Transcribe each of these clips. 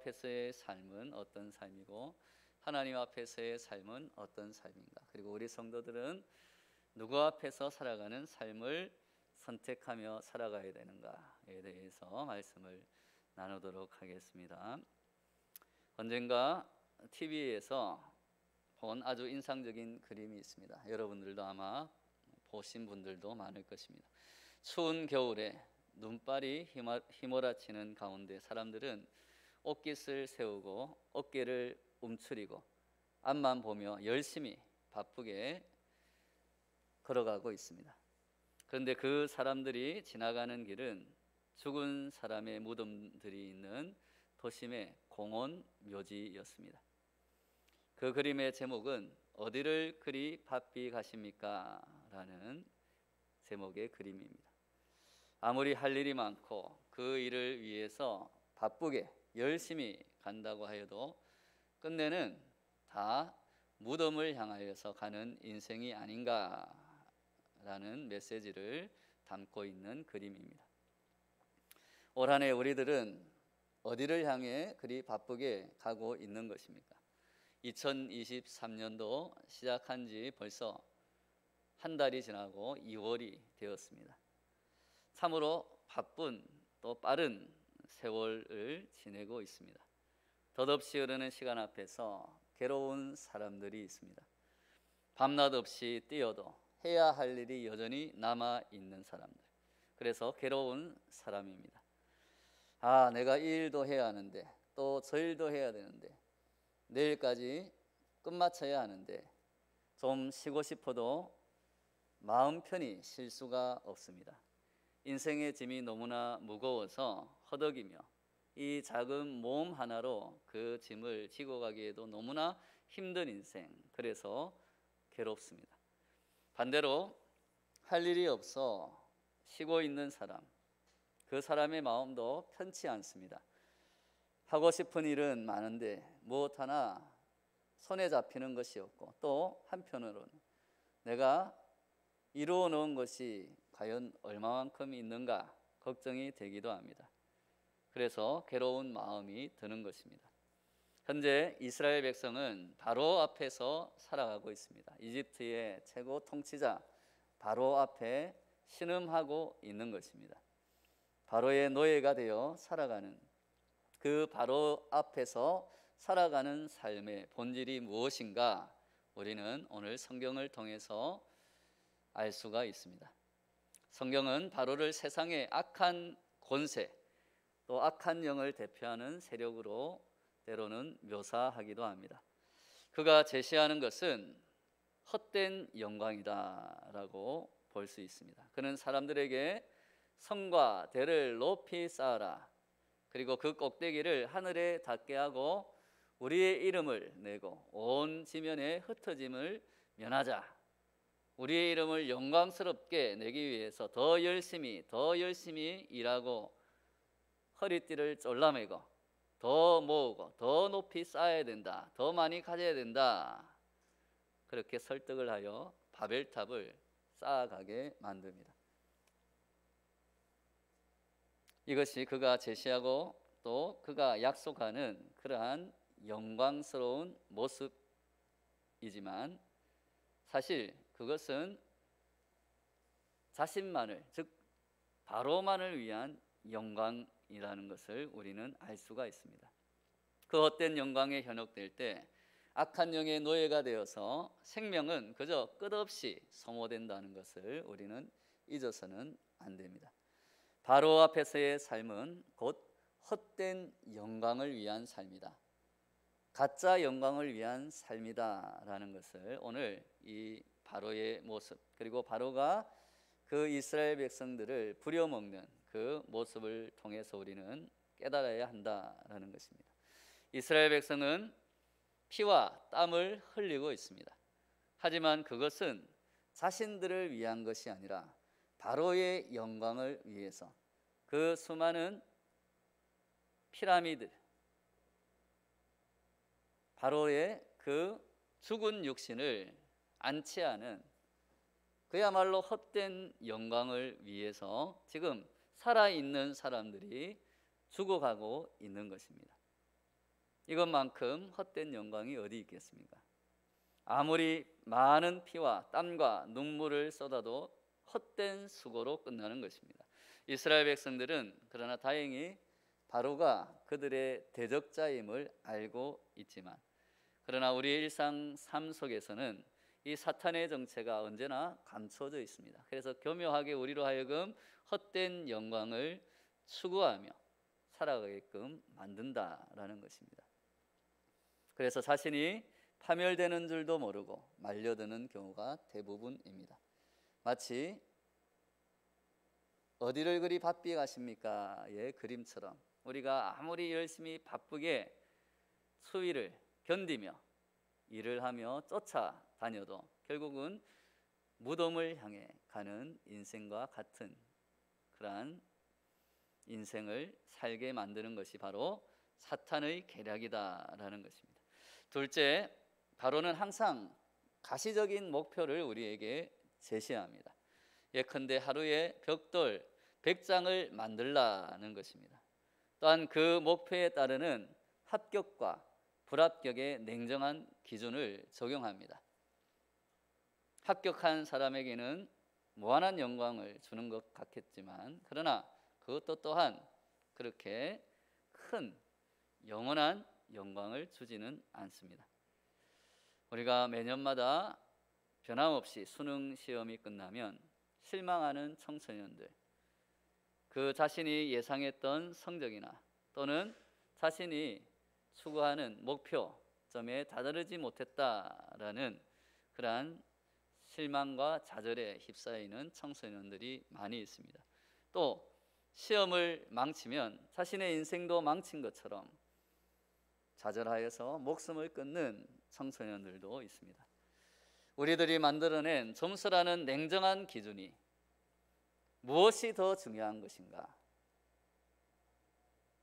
앞에서의 삶은 어떤 삶이고 하나님 앞에서의 삶은 어떤 삶인가, 그리고 우리 성도들은 누구 앞에서 살아가는 삶을 선택하며 살아가야 되는가에 대해서 말씀을 나누도록 하겠습니다. 언젠가 TV에서 본 아주 인상적인 그림이 있습니다. 여러분들도 아마 보신 분들도 많을 것입니다. 추운 겨울에 눈발이 휘몰아치는 가운데 사람들은 옷깃을 세우고 어깨를 움츠리고 앞만 보며 열심히 바쁘게 걸어가고 있습니다. 그런데 그 사람들이 지나가는 길은 죽은 사람의 무덤들이 있는 도심의 공원 묘지였습니다. 그 그림의 제목은 어디를 그리 바삐 가십니까? 라는 제목의 그림입니다. 아무리 할 일이 많고 그 일을 위해서 바쁘게 열심히 간다고 하여도 끝내는 다 무덤을 향하여서 가는 인생이 아닌가라는 메시지를 담고 있는 그림입니다. 올 한 해 우리들은 어디를 향해 그리 바쁘게 가고 있는 것입니까? 2023년도 시작한 지 벌써 한 달이 지나고 2월이 되었습니다. 참으로 바쁜 또 빠른 세월을 지내고 있습니다. 덧없이 흐르는 시간 앞에서 괴로운 사람들이 있습니다. 밤낮 없이 뛰어도 해야 할 일이 여전히 남아 있는 사람들, 그래서 괴로운 사람입니다. 내가 이 일도 해야 하는데 또 저 일도 해야 되는데 내일까지 끝마쳐야 하는데 좀 쉬고 싶어도 마음 편히 쉴 수가 없습니다. 인생의 짐이 너무나 무거워서 허덕이며 이 작은 몸 하나로 그 짐을 지고 가기에도 너무나 힘든 인생, 그래서 괴롭습니다. 반대로 할 일이 없어 쉬고 있는 사람, 그 사람의 마음도 편치 않습니다. 하고 싶은 일은 많은데 무엇 하나 손에 잡히는 것이 없고, 또 한편으로는 내가 이루어 놓은 것이 과연 얼마만큼 있는가 걱정이 되기도 합니다. 그래서 괴로운 마음이 드는 것입니다. 현재 이스라엘 백성은 바로 앞에서 살아가고 있습니다. 이집트의 최고 통치자 바로 앞에 신음하고 있는 것입니다. 바로의 노예가 되어 살아가는 그 바로 앞에서 살아가는 삶의 본질이 무엇인가, 우리는 오늘 성경을 통해서 알 수가 있습니다. 성경은 바로를 세상의 악한 권세, 또 악한 영을 대표하는 세력으로 때로는 묘사하기도 합니다. 그가 제시하는 것은 헛된 영광이다라고 볼 수 있습니다. 그는 사람들에게 성과 대를 높이 쌓아라, 그리고 그 꼭대기를 하늘에 닿게 하고 우리의 이름을 내고 온 지면에 흩어짐을 면하자, 우리의 이름을 영광스럽게 내기 위해서 더 열심히 일하고 허리띠를 졸라매고 더 모으고 더 높이 쌓아야 된다, 더 많이 가져야 된다, 그렇게 설득을 하여 바벨탑을 쌓아가게 만듭니다. 이것이 그가 제시하고 또 그가 약속하는 그러한 영광스러운 모습이지만 사실 그것은 자신만을, 즉 바로만을 위한 영광이라는 것을 우리는 알 수가 있습니다. 그 헛된 영광에 현혹될 때 악한 영의 노예가 되어서 생명은 그저 끝없이 소모된다는 것을 우리는 잊어서는 안 됩니다. 바로 앞에서의 삶은 곧 헛된 영광을 위한 삶이다, 가짜 영광을 위한 삶이다라는 것을 오늘 이 바로의 모습, 그리고 바로가 그 이스라엘 백성들을 부려먹는 그 모습을 통해서 우리는 깨달아야 한다라는 것입니다. 이스라엘 백성은 피와 땀을 흘리고 있습니다. 하지만 그것은 자신들을 위한 것이 아니라 바로의 영광을 위해서, 그 수많은 피라미드, 바로의 그 죽은 육신을 안치하는 그야말로 헛된 영광을 위해서 지금 살아있는 사람들이 죽어가고 있는 것입니다. 이것만큼 헛된 영광이 어디 있겠습니까? 아무리 많은 피와 땀과 눈물을 쏟아도 헛된 수고로 끝나는 것입니다. 이스라엘 백성들은 그러나 다행히 바로가 그들의 대적자임을 알고 있지만, 그러나 우리의 일상 삶 속에서는 이 사탄의 정체가 언제나 감춰져 있습니다. 그래서 교묘하게 우리로 하여금 헛된 영광을 추구하며 살아가게끔 만든다라는 것입니다. 그래서 자신이 파멸되는 줄도 모르고 말려드는 경우가 대부분입니다. 마치 어디를 그리 바삐 가십니까의 그림처럼 우리가 아무리 열심히 바쁘게 수위를 견디며 일을 하며 쫓아다녀도 결국은 무덤을 향해 가는 인생과 같은 그러한 인생을 살게 만드는 것이 바로 사탄의 계략이다라는 것입니다. 둘째, 바로는 항상 가시적인 목표를 우리에게 제시합니다. 예컨대 하루에 벽돌 100장을 만들라는 것입니다. 또한 그 목표에 따르는 합격과 불합격의 냉정한 기준을 적용합니다. 합격한 사람에게는 무한한 영광을 주는 것 같겠지만, 그러나 그것도 또한 그렇게 큰 영원한 영광을 주지는 않습니다. 우리가 매년마다 변함없이 수능 시험이 끝나면 실망하는 청소년들, 그 자신이 예상했던 성적이나 또는 자신이 추구하는 목표점에 다다르지 못했다라는 그러한 실망과 좌절에 휩싸이는 청소년들이 많이 있습니다. 또 시험을 망치면 자신의 인생도 망친 것처럼 좌절하여서 목숨을 끊는 청소년들도 있습니다. 우리들이 만들어낸 점수라는 냉정한 기준이 무엇이 더 중요한 것인가?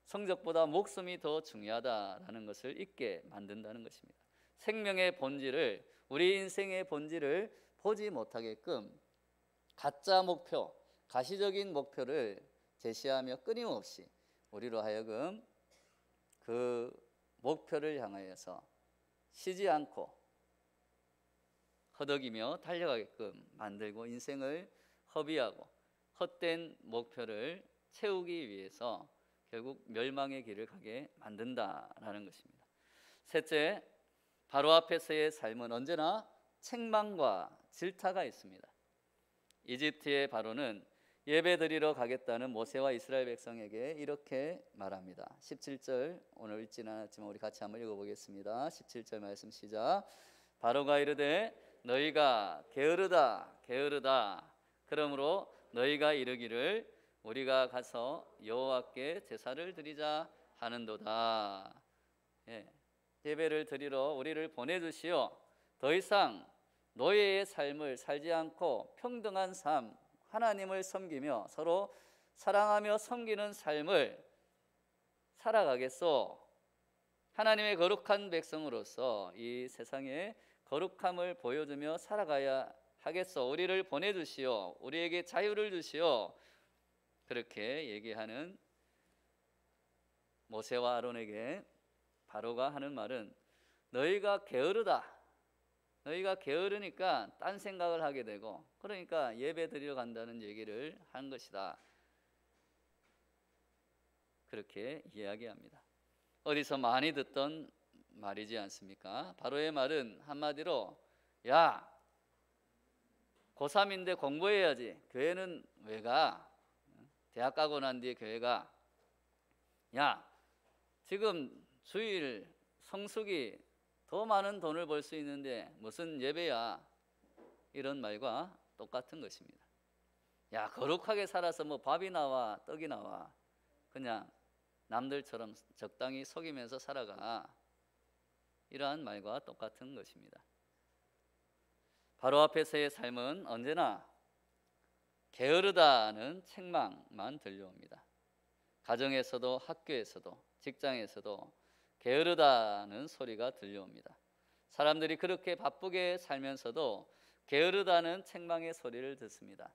성적보다 목숨이 더 중요하다라는 것을 잊게 만든다는 것입니다. 생명의 본질을, 우리 인생의 본질을 보지 못하게끔 가짜 목표, 가시적인 목표를 제시하며 끊임없이 우리로 하여금 그 목표를 향하여서 쉬지 않고 허덕이며 달려가게끔 만들고 인생을 허비하고 헛된 목표를 채우기 위해서 결국 멸망의 길을 가게 만든다라는 것입니다. 셋째, 바로 앞에서의 삶은 언제나 책망과 질타가 있습니다. 이집트의 바로는 예배드리러 가겠다는 모세와 이스라엘 백성에게 이렇게 말합니다. 17절, 오늘 읽지는 않았지만 우리 같이 한번 읽어보겠습니다. 17절 말씀 시작. 바로가 이르되 너희가 게으르다 게으르다 그러므로 너희가 이르기를 우리가 가서 여호와께 제사를 드리자 하는도다. 예배를 드리러 우리를 보내주시오. 더 이상 노예의 삶을 살지 않고 평등한 삶, 하나님을 섬기며 서로 사랑하며 섬기는 삶을 살아가겠소. 하나님의 거룩한 백성으로서 이 세상에 거룩함을 보여주며 살아가야 하겠소. 우리를 보내주시오. 우리에게 자유를 주시오. 그렇게 얘기하는 모세와 아론에게 바로가 하는 말은 너희가 게으르다. 너희가 게으르니까 딴 생각을 하게 되고 그러니까 예배 드리러 간다는 얘기를 한 것이다. 그렇게 이야기합니다. 어디서 많이 듣던 말이지 않습니까? 바로의 말은 한마디로 야, 고3인데 공부해야지. 교회는 왜 가? 대학 가고 난 뒤에 교회 가. 야, 지금 주일 성수기 더 많은 돈을 벌 수 있는데 무슨 예배야? 이런 말과 똑같은 것입니다. 야, 거룩하게 살아서 뭐 밥이 나와 떡이 나와 그냥 남들처럼 적당히 속이면서 살아가. 이러한 말과 똑같은 것입니다. 바로 앞에서의 삶은 언제나 게으르다는 책망만 들려옵니다. 가정에서도 학교에서도 직장에서도 게으르다는 소리가 들려옵니다. 사람들이 그렇게 바쁘게 살면서도 게으르다는 책망의 소리를 듣습니다.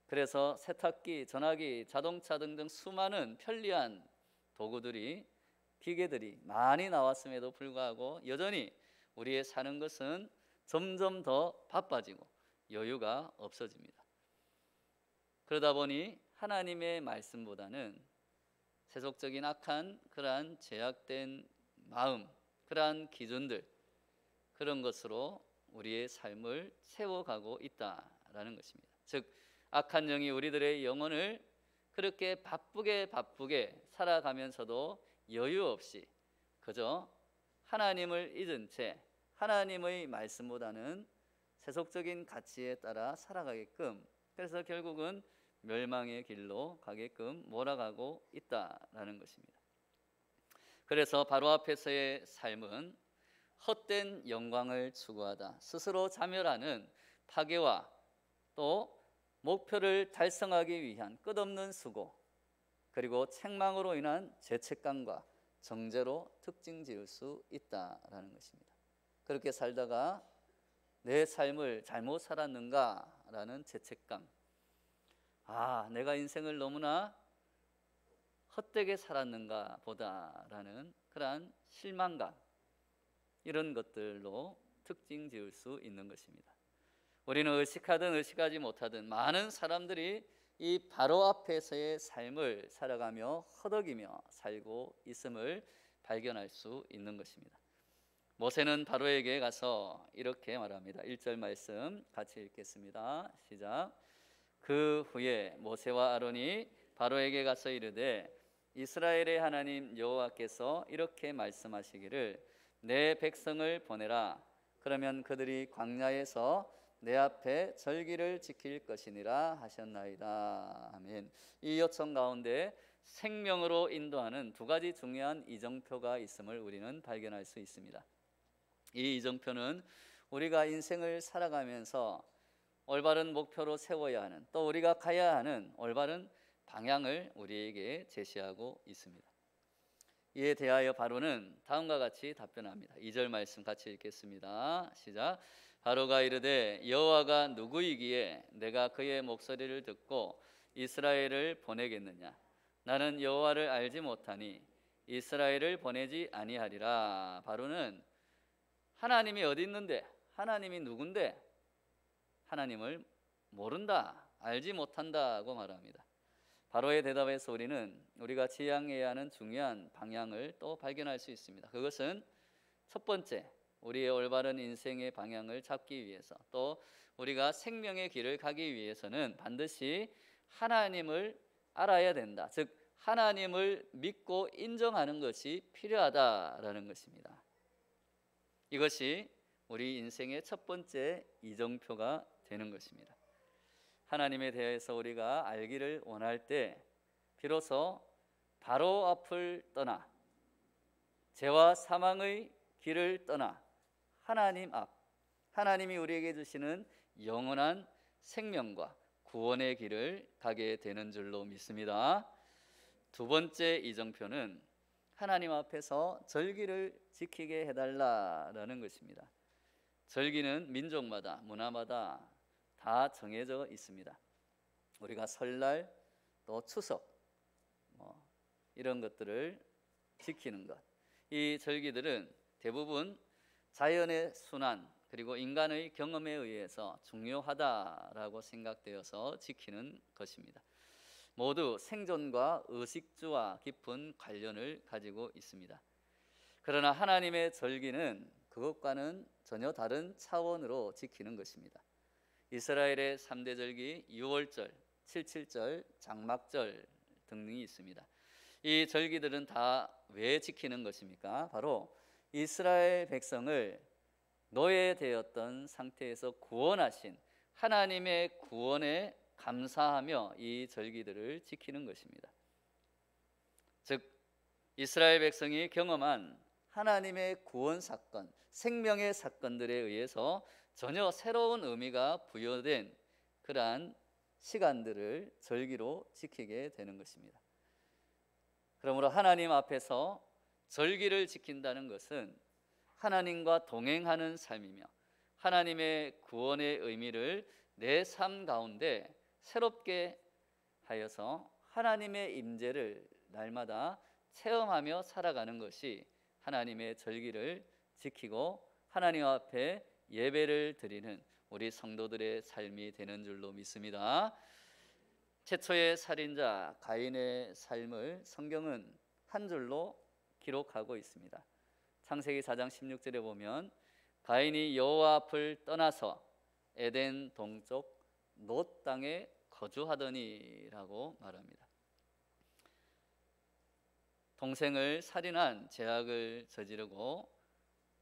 그래서 세탁기, 전화기, 자동차 등등 수많은 편리한 도구들이 기계들이 많이 나왔음에도 불구하고 여전히 우리의 사는 것은 점점 더 바빠지고 여유가 없어집니다. 그러다 보니 하나님의 말씀보다는 세속적인 악한 그러한 제약된 마음, 그러한 기준들, 그런 것으로 우리의 삶을 채워가고 있다라는 것입니다. 즉 악한 영이 우리들의 영혼을 그렇게 바쁘게 살아가면서도 여유 없이 그저 하나님을 잊은 채 하나님의 말씀보다는 세속적인 가치에 따라 살아가게끔, 그래서 결국은 멸망의 길로 가게끔 몰아가고 있다라는 것입니다. 그래서 바로 앞에서의 삶은 헛된 영광을 추구하다 스스로 자멸하는 파괴와 또 목표를 달성하기 위한 끝없는 수고, 그리고 책망으로 인한 죄책감과 정죄로 특징 지을 수 있다라는 것입니다. 그렇게 살다가 내 삶을 잘못 살았는가라는 죄책감, 내가 인생을 너무나 헛되게 살았는가 보다라는 그러한 실망감, 이런 것들로 특징 지을 수 있는 것입니다. 우리는 의식하든 의식하지 못하든 많은 사람들이 이 바로 앞에서의 삶을 살아가며 허덕이며 살고 있음을 발견할 수 있는 것입니다. 모세는 바로에게 가서 이렇게 말합니다. 1절 말씀 같이 읽겠습니다. 시작. 그 후에 모세와 아론이 바로에게 가서 이르되 이스라엘의 하나님 여호와께서 이렇게 말씀하시기를 내 백성을 보내라. 그러면 그들이 광야에서 내 앞에 절기를 지킬 것이니라 하셨나이다. 아멘. 이 요청 가운데 생명으로 인도하는 두 가지 중요한 이정표가 있음을 우리는 발견할 수 있습니다. 이 이정표는 우리가 인생을 살아가면서 올바른 목표로 세워야 하는, 또 우리가 가야 하는 올바른 방향을 우리에게 제시하고 있습니다. 이에 대하여 바로는 다음과 같이 답변합니다. 2절 말씀 같이 읽겠습니다. 시작. 바로가 이르되 여호와가 누구이기에 내가 그의 목소리를 듣고 이스라엘을 보내겠느냐? 나는 여호와를 알지 못하니 이스라엘을 보내지 아니하리라. 바로는 하나님이 어디 있는데, 하나님이 누군데 하나님을 모른다, 알지 못한다고 말합니다. 바로의 대답에서 우리가 지향해야 하는 중요한 방향을 또 발견할 수 있습니다. 그것은 첫 번째, 우리의 올바른 인생의 방향을 잡기 위해서, 또 우리가 생명의 길을 가기 위해서는 반드시 하나님을 알아야 된다. 즉 하나님을 믿고 인정하는 것이 필요하다라는 것입니다. 이것이 우리 인생의 첫 번째 이정표가 되는 것입니다. 하나님에 대해서 우리가 알기를 원할 때 비로소 바로 앞을 떠나 죄와 사망의 길을 떠나 하나님 앞, 하나님이 우리에게 주시는 영원한 생명과 구원의 길을 가게 되는 줄로 믿습니다. 두 번째 이정표는 하나님 앞에서 절기를 지키게 해달라라는 것입니다. 절기는 민족마다 문화마다 다 정해져 있습니다. 우리가 설날 또 추석 이런 것들을 지키는 것, 이 절기들은 대부분 자연의 순환 그리고 인간의 경험에 의해서 중요하다라고 생각되어서 지키는 것입니다. 모두 생존과 의식주와 깊은 관련을 가지고 있습니다. 그러나 하나님의 절기는 그것과는 전혀 다른 차원으로 지키는 것입니다. 이스라엘의 3대 절기 유월절, 칠칠절, 장막절 등등이 있습니다. 이 절기들은 다 왜 지키는 것입니까? 바로 이스라엘 백성을 노예되었던 상태에서 구원하신 하나님의 구원에 감사하며 이 절기들을 지키는 것입니다. 즉 이스라엘 백성이 경험한 하나님의 구원 사건, 생명의 사건들에 의해서 전혀 새로운 의미가 부여된 그러한 시간들을 절기로 지키게 되는 것입니다. 그러므로 하나님 앞에서 절기를 지킨다는 것은 하나님과 동행하는 삶이며 하나님의 구원의 의미를 내 삶 가운데 새롭게 하여서 하나님의 임재를 날마다 체험하며 살아가는 것이 하나님의 절기를 지키고 하나님 앞에 예배를 드리는 우리 성도들의 삶이 되는 줄로 믿습니다. 최초의 살인자 가인의 삶을 성경은 한 줄로 기록하고 있습니다. 창세기 4장 16절에 보면 가인이 여호와 앞을 떠나서 에덴 동쪽 놋 땅에 거주하더니라고 말합니다. 동생을 살인한 죄악을 저지르고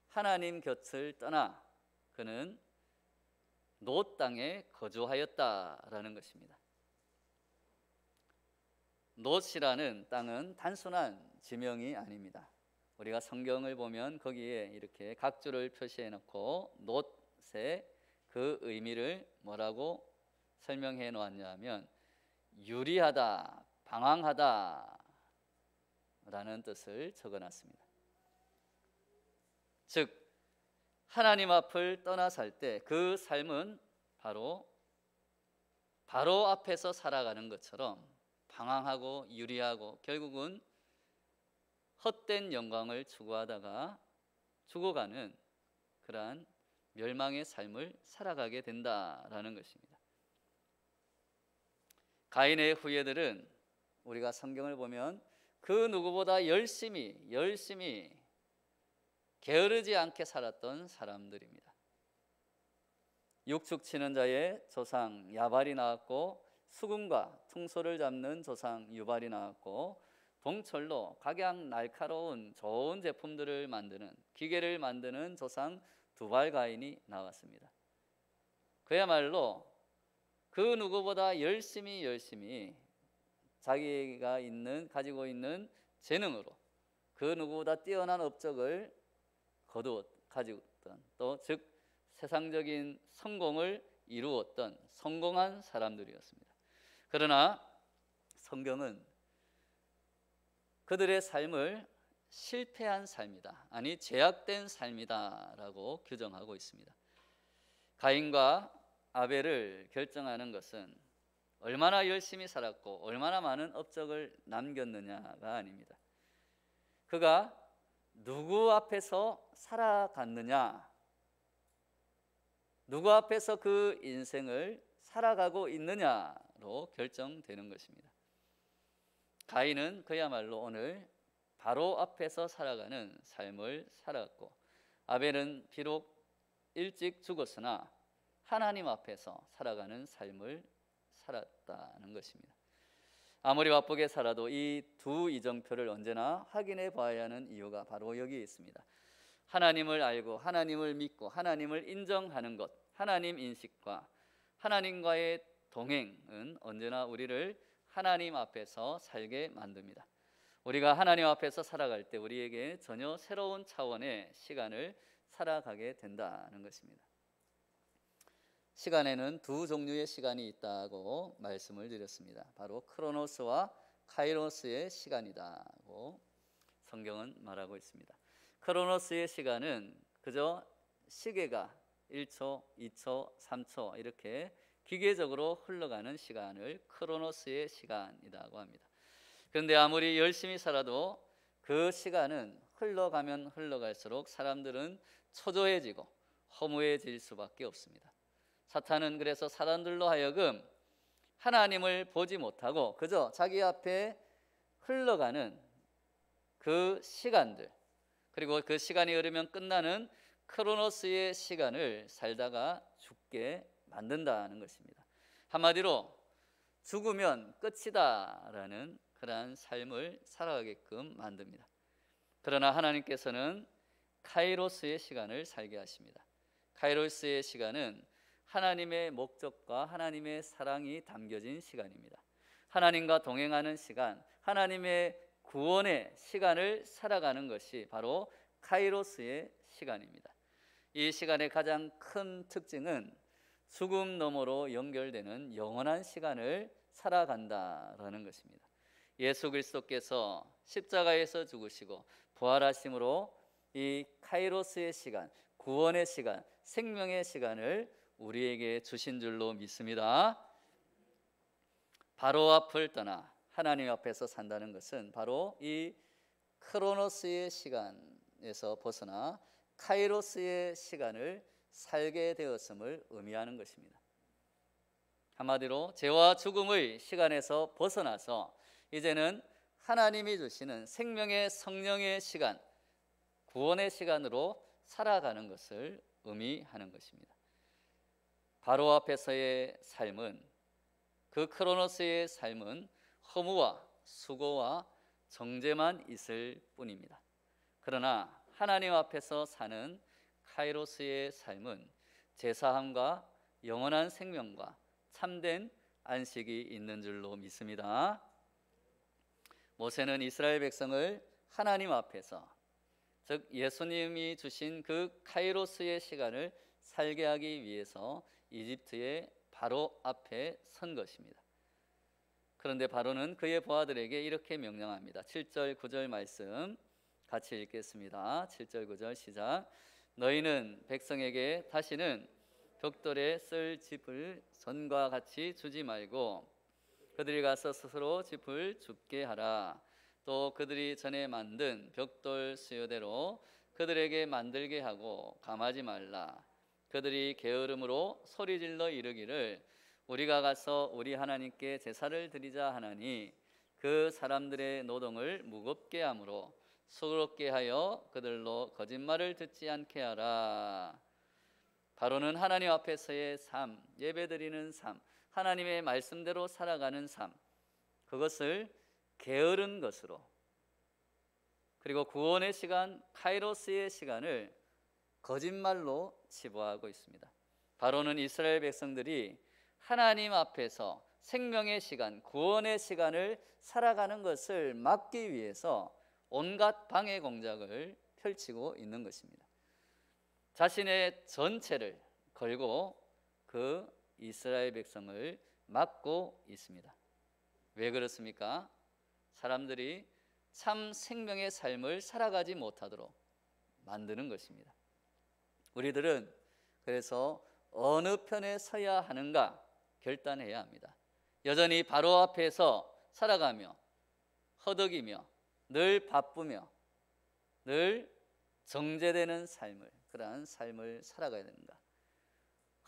하나님 곁을 떠나 그는 놋 땅에 거주하였다라는 것입니다. 놋이라는 땅은 단순한 지명이 아닙니다. 우리가 성경을 보면 거기에 이렇게 각주를 표시해 놓고 놋의 그 의미를 뭐라고 설명해 놓았냐 하면 유리하다, 방황하다 라는 뜻을 적어놨습니다. 즉 하나님 앞을 떠나 살 때 그 삶은 바로 앞에서 살아가는 것처럼 방황하고 유리하고 결국은 헛된 영광을 추구하다가 죽어가는 그러한 멸망의 삶을 살아가게 된다라는 것입니다. 가인의 후예들은 우리가 성경을 보면 그 누구보다 열심히 게으르지 않게 살았던 사람들입니다. 육축 치는 자의 조상 야발이 나왔고 수금과 퉁소를 잡는 조상 유발이 나왔고 동철로 각양 날카로운 좋은 제품들을 만드는 기계를 만드는 조상 두발 가인이 나왔습니다. 그야말로 그 누구보다 열심히 자기가 가지고 있는 재능으로 그 누구보다 뛰어난 업적을 가지었던 또 즉 세상적인 성공을 이루었던 성공한 사람들이었습니다. 그러나 성경은 그들의 삶을 실패한 삶이다, 아니 죄악된 삶이다라고 규정하고 있습니다. 가인과 아벨을 결정하는 것은 얼마나 열심히 살았고 얼마나 많은 업적을 남겼느냐가 아닙니다. 그가 누구 앞에서 살아갔느냐, 누구 앞에서 그 인생을 살아가고 있느냐로 결정되는 것입니다. 가인은 그야말로 오늘 바로 앞에서 살아가는 삶을 살았고 아벨은 비록 일찍 죽었으나 하나님 앞에서 살아가는 삶을 살았다는 것입니다. 아무리 바쁘게 살아도 이 두 이정표를 언제나 확인해 봐야 하는 이유가 바로 여기에 있습니다. 하나님을 알고 하나님을 믿고 하나님을 인정하는 것, 하나님 인식과 하나님과의 동행은 언제나 우리를 하나님 앞에서 살게 만듭니다. 우리가 하나님 앞에서 살아갈 때 우리에게 전혀 새로운 차원의 시간을 살아가게 된다는 것입니다. 시간에는 두 종류의 시간이 있다고 말씀을 드렸습니다. 바로 크로노스와 카이로스의 시간이다고 성경은 말하고 있습니다. 크로노스의 시간은 그저 시계가 1초, 2초, 3초 이렇게 기계적으로 흘러가는 시간을 크로노스의 시간이라고 합니다. 그런데 아무리 열심히 살아도 그 시간은 흘러가면 흘러갈수록 사람들은 초조해지고 허무해질 수밖에 없습니다. 사탄은 그래서 사람들로 하여금 하나님을 보지 못하고 그저 자기 앞에 흘러가는 그 시간들, 그리고 그 시간이 흐르면 끝나는 크로노스의 시간을 살다가 죽게 만든다는 것입니다. 한마디로 죽으면 끝이다라는 그러한 삶을 살아가게끔 만듭니다. 그러나 하나님께서는 카이로스의 시간을 살게 하십니다. 카이로스의 시간은 하나님의 목적과 하나님의 사랑이 담겨진 시간입니다. 하나님과 동행하는 시간, 하나님의 구원의 시간을 살아가는 것이 바로 카이로스의 시간입니다. 이 시간의 가장 큰 특징은 죽음 너머로 연결되는 영원한 시간을 살아간다라는 것입니다. 예수 그리스도께서 십자가에서 죽으시고 부활하심으로 이 카이로스의 시간, 구원의 시간, 생명의 시간을 우리에게 주신 줄로 믿습니다. 바로 앞을 떠나 하나님 앞에서 산다는 것은 바로 이 크로노스의 시간에서 벗어나 카이로스의 시간을 살게 되었음을 의미하는 것입니다. 한마디로 죄와 죽음의 시간에서 벗어나서 이제는 하나님이 주시는 생명의 성령의 시간, 구원의 시간으로 살아가는 것을 의미하는 것입니다. 바로 앞에서의 삶은, 그 크로노스의 삶은 허무와 수고와 정죄만 있을 뿐입니다. 그러나 하나님 앞에서 사는 카이로스의 삶은 제사함과 영원한 생명과 참된 안식이 있는 줄로 믿습니다. 모세는 이스라엘 백성을 하나님 앞에서, 즉 예수님이 주신 그 카이로스의 시간을 살게 하기 위해서 이집트의 바로 앞에 선 것입니다. 그런데 바로는 그의 부하들에게 이렇게 명령합니다. 7절 9절 말씀 같이 읽겠습니다. 7절 9절 시작. 너희는 백성에게 다시는 벽돌에 쓸 짚을 전과 같이 주지 말고 그들이 가서 스스로 짚을 줍게 하라. 또 그들이 전에 만든 벽돌 수요대로 그들에게 만들게 하고 감하지 말라. 그들이 게으름으로 소리질러 이르기를 우리가 가서 우리 하나님께 제사를 드리자 하나니 그 사람들의 노동을 무겁게 하므로 수고롭게 하여 그들로 거짓말을 듣지 않게 하라. 바로는 하나님 앞에서의 삶, 예배드리는 삶, 하나님의 말씀대로 살아가는 삶, 그것을 게으른 것으로, 그리고 구원의 시간, 카이로스의 시간을 거짓말로 치부하고 있습니다. 바로는 이스라엘 백성들이 하나님 앞에서 생명의 시간, 구원의 시간을 살아가는 것을 막기 위해서 온갖 방해 공작을 펼치고 있는 것입니다. 자신의 전체를 걸고 그 이스라엘 백성을 막고 있습니다. 왜 그렇습니까? 사람들이 참 생명의 삶을 살아가지 못하도록 만드는 것입니다. 우리들은 그래서 어느 편에 서야 하는가 결단해야 합니다. 여전히 바로 앞에서 살아가며 허덕이며 늘 바쁘며 늘 정죄되는 삶을, 그러한 삶을 살아가야 되는가?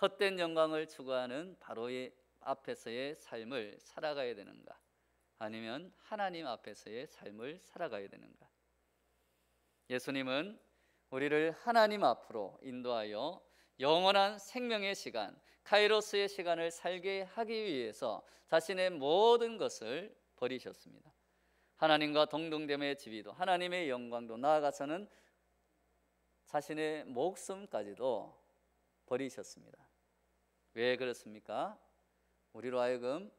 헛된 영광을 추구하는 바로의 앞에서의 삶을 살아가야 되는가? 아니면 하나님 앞에서의 삶을 살아가야 되는가? 예수님은 우리를 하나님 앞으로 인도하여 영원한 생명의 시간, 카이로스의 시간을 살게 하기 위해서 자신의 모든 것을 버리셨습니다. 하나님과 동등됨의 지위도, 하나님의 영광도, 나아가서는 자신의 목숨까지도 버리셨습니다. 왜 그렇습니까? 우리로 하여금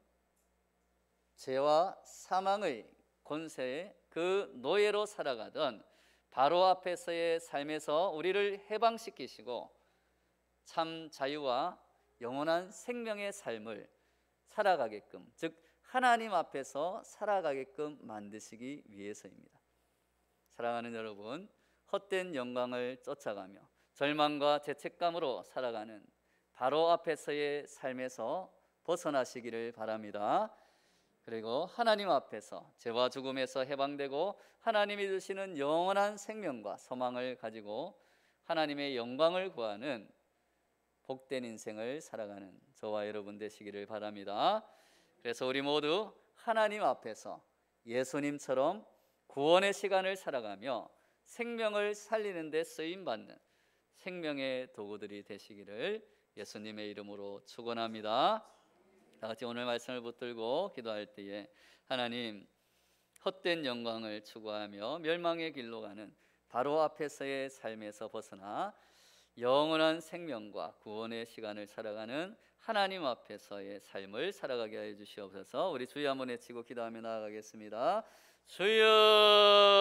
죄와 사망의 권세의 그 노예로 살아가던 바로 앞에서의 삶에서 우리를 해방시키시고 참 자유와 영원한 생명의 삶을 살아가게끔, 즉 하나님 앞에서 살아가게끔 만드시기 위해서입니다. 사랑하는 여러분, 헛된 영광을 쫓아가며 절망과 죄책감으로 살아가는 바로 앞에서의 삶에서 벗어나시기를 바랍니다. 그리고 하나님 앞에서 죄와 죽음에서 해방되고 하나님이 주시는 영원한 생명과 소망을 가지고 하나님의 영광을 구하는 복된 인생을 살아가는 저와 여러분 되시기를 바랍니다. 그래서 우리 모두 하나님 앞에서 예수님처럼 구원의 시간을 살아가며 생명을 살리는 데 쓰임받는 생명의 도구들이 되시기를 예수님의 이름으로 축원합니다. 다 같이 오늘 말씀을 붙들고 기도할 때에 하나님, 헛된 영광을 추구하며 멸망의 길로 가는 바로 앞에서의 삶에서 벗어나 영원한 생명과 구원의 시간을 살아가는 하나님 앞에서의 삶을 살아가게 하여 주시옵소서. 우리 주여 한번 외치고 기도하며 나아가겠습니다. 주여.